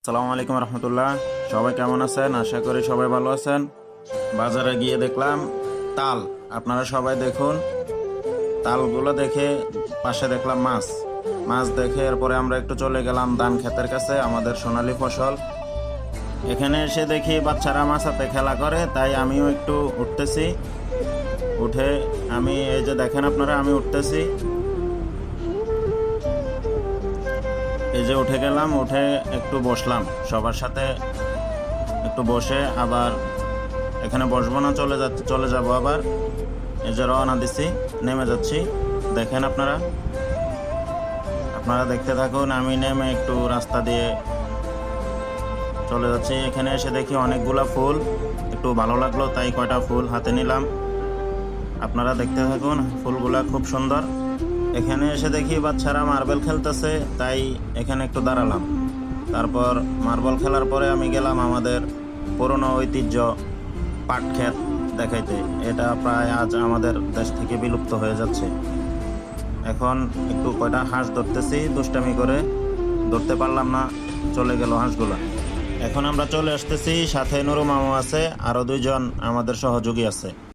আসসালামু আলাইকুম রহমতুল্লাহ। সবাই কেমন আছেন? আশা করি সবাই ভালো আছেন। বাজারে গিয়ে দেখলাম তাল। আপনারা সবাই দেখুন, তালগুলো দেখে পাশে দেখলাম মাছ। মাছ দেখে এরপরে আমরা একটু চলে গেলাম ধান ক্ষেতের কাছে, আমাদের সোনালী ফসল। এখানে এসে দেখি বাচ্চারা মাছ হাতে খেলা করে, তাই আমিও একটু উঠতেছি। উঠে আমি এই যে দেখেন আপনারা, আমি উঠতেছি, এই যে উঠে গেলাম। উঠে একটু বসলাম সবার সাথে, একটু বসে আবার এখানে বসবো না, চলে যাব আবার। এই যে রওনা দিছি, নেমে যাচ্ছি। দেখেন আপনারা দেখতে থাকুন। আমি নেমে একটু রাস্তা দিয়ে চলে যাচ্ছি। এখানে এসে দেখি অনেকগুলা ফুল, একটু ভালো লাগলো তাই কয়টা ফুল হাতে নিলাম। আপনারা দেখতে থাকুন, ফুলগুলা খুব সুন্দর। এখানে এসে দেখি বাচ্চারা মার্বেল খেলতেছে, তাই এখানে একটু দাঁড়ালাম। তারপর মার্বেল খেলার পরে আমি গেলাম আমাদের পুরনো ঐতিহ্য পাট ক্ষেত দেখাইতে। এটা প্রায় আজ আমাদের দেশ থেকে বিলুপ্ত হয়ে যাচ্ছে। এখন একটু কয়টা হাঁস ধরতেছি, দুষ্টামি করে ধরতে পারলাম না, চলে গেল হাঁসগুলা। এখন আমরা চলে আসতেছি, সাথে নুরু মামু আছে, আরো দুইজন আমাদের সহযোগী আছে।